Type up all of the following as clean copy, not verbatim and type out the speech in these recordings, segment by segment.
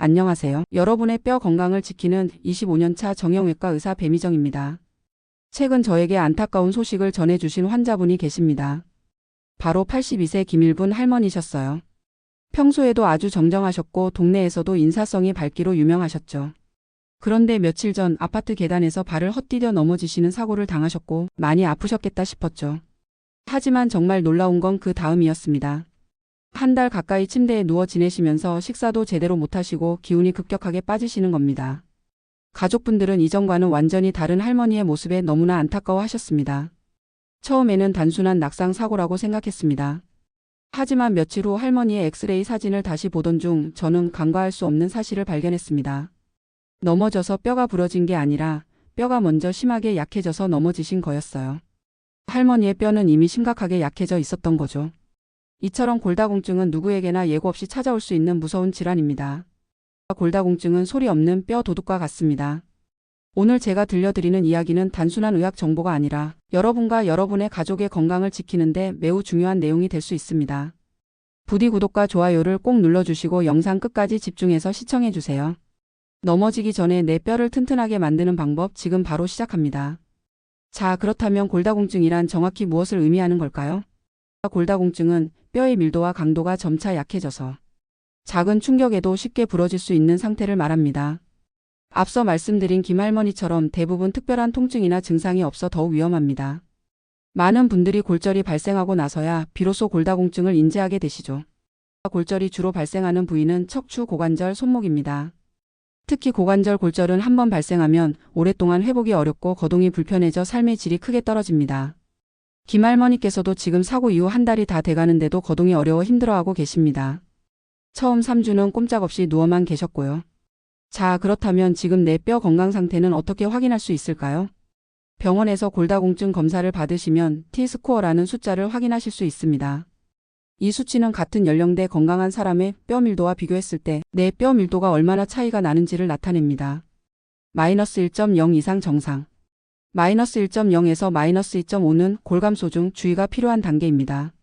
안녕하세요. 여러분의 뼈 건강을 지키는 25년차 정형외과 의사 배미정입니다. 최근 저에게 안타까운 소식을 전해주신 환자분이 계십니다. 바로 82세 김일분 할머니셨어요. 평소에도 아주 정정하셨고 동네에서도 인사성이 밝기로 유명하셨죠. 그런데 며칠 전 아파트 계단에서 발을 헛디뎌 넘어지시는 사고를 당하셨고 많이 아프셨겠다 싶었죠. 하지만 정말 놀라운 건 그 다음이었습니다. 한 달 가까이 침대에 누워 지내시면서 식사도 제대로 못하시고 기운이 급격하게 빠지시는 겁니다. 가족분들은 이전과는 완전히 다른 할머니의 모습에 너무나 안타까워하셨습니다. 처음에는 단순한 낙상 사고라고 생각했습니다. 하지만 며칠 후 할머니의 엑스레이 사진을 다시 보던 중 저는 간과할 수 없는 사실을 발견했습니다. 넘어져서 뼈가 부러진 게 아니라 뼈가 먼저 심하게 약해져서 넘어지신 거였어요. 할머니의 뼈는 이미 심각하게 약해져 있었던 거죠. 이처럼 골다공증은 누구에게나 예고 없이 찾아올 수 있는 무서운 질환입니다. 골다공증은 소리 없는 뼈 도둑과 같습니다. 오늘 제가 들려드리는 이야기는 단순한 의학 정보가 아니라 여러분과 여러분의 가족의 건강을 지키는데 매우 중요한 내용이 될 수 있습니다. 부디 구독과 좋아요를 꼭 눌러주시고 영상 끝까지 집중해서 시청해주세요. 넘어지기 전에 내 뼈를 튼튼하게 만드는 방법 지금 바로 시작합니다. 자, 그렇다면 골다공증이란 정확히 무엇을 의미하는 걸까요? 골다공증은 뼈의 밀도와 강도가 점차 약해져서 작은 충격에도 쉽게 부러질 수 있는 상태를 말합니다. 앞서 말씀드린 김할머니처럼 대부분 특별한 통증이나 증상이 없어 더욱 위험합니다. 많은 분들이 골절이 발생하고 나서야 비로소 골다공증을 인지하게 되시죠. 골절이 주로 발생하는 부위는 척추, 고관절, 손목입니다. 특히 고관절 골절은 한번 발생하면 오랫동안 회복이 어렵고 거동이 불편해져 삶의 질이 크게 떨어집니다. 김할머니께서도 지금 사고 이후 한 달이 다 돼가는데도 거동이 어려워 힘들어하고 계십니다. 처음 3주는 꼼짝없이 누워만 계셨고요. 자, 그렇다면 지금 내 뼈 건강 상태는 어떻게 확인할 수 있을까요? 병원에서 골다공증 검사를 받으시면 T-스코어라는 숫자를 확인하실 수 있습니다. 이 수치는 같은 연령대 건강한 사람의 뼈 밀도와 비교했을 때 내 뼈 밀도가 얼마나 차이가 나는지를 나타냅니다. -1.0 이상 정상. -1.0에서 -2.5는 골감소 중 주의가 필요한 단계입니다.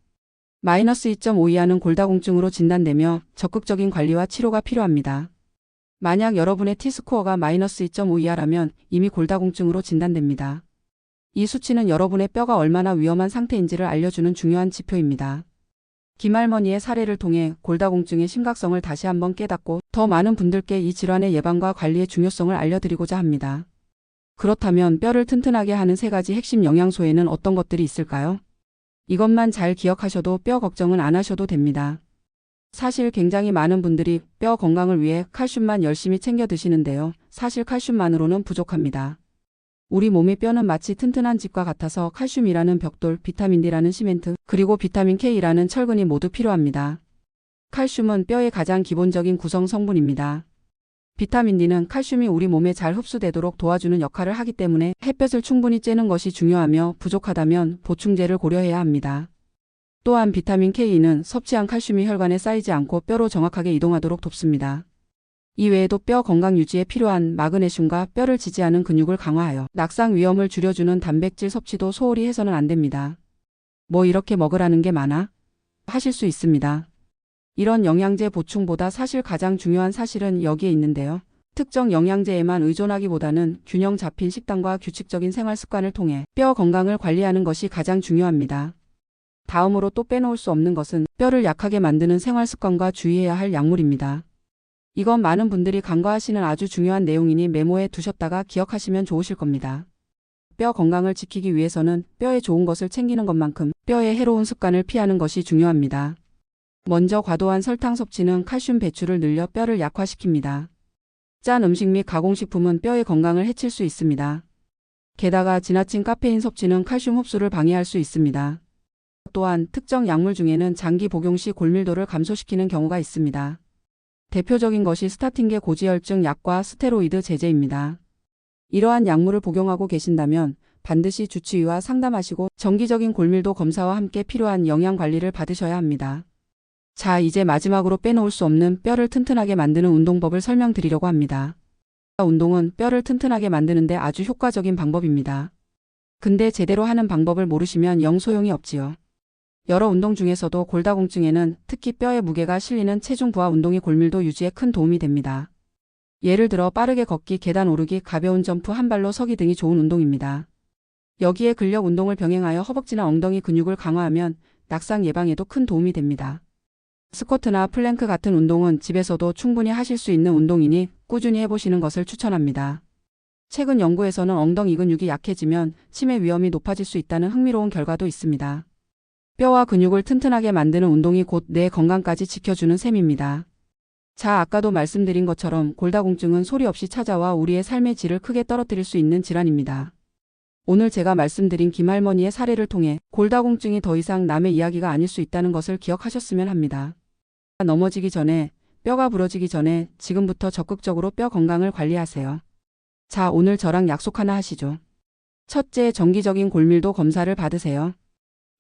-2.5 이하는 골다공증으로 진단되며 적극적인 관리와 치료가 필요합니다. 만약 여러분의 T스코어가 -2.5 이하라면 이미 골다공증으로 진단됩니다. 이 수치는 여러분의 뼈가 얼마나 위험한 상태인지를 알려주는 중요한 지표입니다. 김할머니의 사례를 통해 골다공증의 심각성을 다시 한번 깨닫고 더 많은 분들께 이 질환의 예방과 관리의 중요성을 알려드리고자 합니다. 그렇다면 뼈를 튼튼하게 하는 3가지 핵심 영양소에는 어떤 것들이 있을까요? 이것만 잘 기억하셔도 뼈 걱정은 안 하셔도 됩니다. 사실 굉장히 많은 분들이 뼈 건강을 위해 칼슘만 열심히 챙겨 드시는데요. 사실 칼슘만으로는 부족합니다. 우리 몸의 뼈는 마치 튼튼한 집과 같아서 칼슘이라는 벽돌, 비타민 D라는 시멘트, 그리고 비타민 K라는 철근이 모두 필요합니다. 칼슘은 뼈의 가장 기본적인 구성 성분입니다. 비타민 D는 칼슘이 우리 몸에 잘 흡수되도록 도와주는 역할을 하기 때문에 햇볕을 충분히 쬐는 것이 중요하며 부족하다면 보충제를 고려해야 합니다. 또한 비타민 K는 섭취한 칼슘이 혈관에 쌓이지 않고 뼈로 정확하게 이동하도록 돕습니다. 이 외에도 뼈 건강 유지에 필요한 마그네슘과 뼈를 지지하는 근육을 강화하여 낙상 위험을 줄여주는 단백질 섭취도 소홀히 해서는 안 됩니다. 뭐 이렇게 먹으라는 게 많아? 하실 수 있습니다. 이런 영양제 보충보다 사실 가장 중요한 사실은 여기에 있는데요. 특정 영양제에만 의존하기보다는 균형 잡힌 식단과 규칙적인 생활 습관을 통해 뼈 건강을 관리하는 것이 가장 중요합니다. 다음으로 또 빼놓을 수 없는 것은 뼈를 약하게 만드는 생활 습관과 주의해야 할 약물입니다. 이건 많은 분들이 간과하시는 아주 중요한 내용이니 메모해 두셨다가 기억하시면 좋으실 겁니다. 뼈 건강을 지키기 위해서는 뼈에 좋은 것을 챙기는 것만큼 뼈에 해로운 습관을 피하는 것이 중요합니다. 먼저 과도한 설탕 섭취는 칼슘 배출을 늘려 뼈를 약화시킵니다. 짠 음식 및 가공식품은 뼈의 건강을 해칠 수 있습니다. 게다가 지나친 카페인 섭취는 칼슘 흡수를 방해할 수 있습니다. 또한 특정 약물 중에는 장기 복용 시 골밀도를 감소시키는 경우가 있습니다. 대표적인 것이 스타틴계 고지혈증 약과 스테로이드 제제입니다. 이러한 약물을 복용하고 계신다면 반드시 주치의와 상담하시고 정기적인 골밀도 검사와 함께 필요한 영양 관리를 받으셔야 합니다. 자, 이제 마지막으로 빼놓을 수 없는 뼈를 튼튼하게 만드는 운동법을 설명드리려고 합니다. 운동은 뼈를 튼튼하게 만드는데 아주 효과적인 방법입니다. 근데 제대로 하는 방법을 모르시면 영 소용이 없지요. 여러 운동 중에서도 골다공증에는 특히 뼈에 무게가 실리는 체중 부하 운동이 골밀도 유지에 큰 도움이 됩니다. 예를 들어 빠르게 걷기, 계단 오르기, 가벼운 점프, 한 발로 서기 등이 좋은 운동입니다. 여기에 근력 운동을 병행하여 허벅지나 엉덩이 근육을 강화하면 낙상 예방에도 큰 도움이 됩니다. 스쿼트나 플랭크 같은 운동은 집에서도 충분히 하실 수 있는 운동이니 꾸준히 해보시는 것을 추천합니다. 최근 연구에서는 엉덩이 근육이 약해지면 치매 위험이 높아질 수 있다는 흥미로운 결과도 있습니다. 뼈와 근육을 튼튼하게 만드는 운동이 곧 내 건강까지 지켜주는 셈입니다. 자, 아까도 말씀드린 것처럼 골다공증은 소리 없이 찾아와 우리의 삶의 질을 크게 떨어뜨릴 수 있는 질환입니다. 오늘 제가 말씀드린 김할머니의 사례를 통해 골다공증이 더 이상 남의 이야기가 아닐 수 있다는 것을 기억하셨으면 합니다. 넘어지기 전에, 뼈가 부러지기 전에 지금부터 적극적으로 뼈 건강을 관리하세요. 자, 오늘 저랑 약속 하나 하시죠. 첫째, 정기적인 골밀도 검사를 받으세요.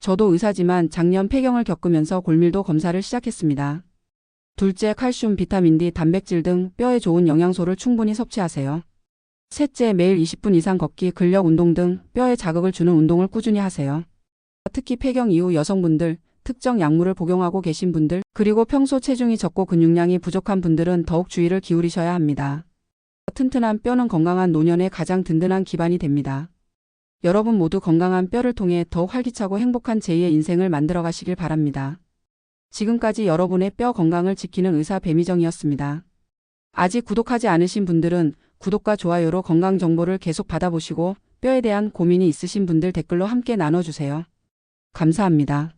저도 의사지만 작년 폐경을 겪으면서 골밀도 검사를 시작했습니다. 둘째, 칼슘, 비타민 D, 단백질 등 뼈에 좋은 영양소를 충분히 섭취하세요. 셋째, 매일 20분 이상 걷기, 근력 운동 등 뼈에 자극을 주는 운동을 꾸준히 하세요. 특히 폐경 이후 여성분들, 특정 약물을 복용하고 계신 분들, 그리고 평소 체중이 적고 근육량이 부족한 분들은 더욱 주의를 기울이셔야 합니다. 튼튼한 뼈는 건강한 노년의 가장 든든한 기반이 됩니다. 여러분 모두 건강한 뼈를 통해 더욱 활기차고 행복한 제2의 인생을 만들어 가시길 바랍니다. 지금까지 여러분의 뼈 건강을 지키는 의사 배미정이었습니다. 아직 구독하지 않으신 분들은 구독과 좋아요로 건강 정보를 계속 받아보시고 뼈에 대한 고민이 있으신 분들 댓글로 함께 나눠주세요. 감사합니다.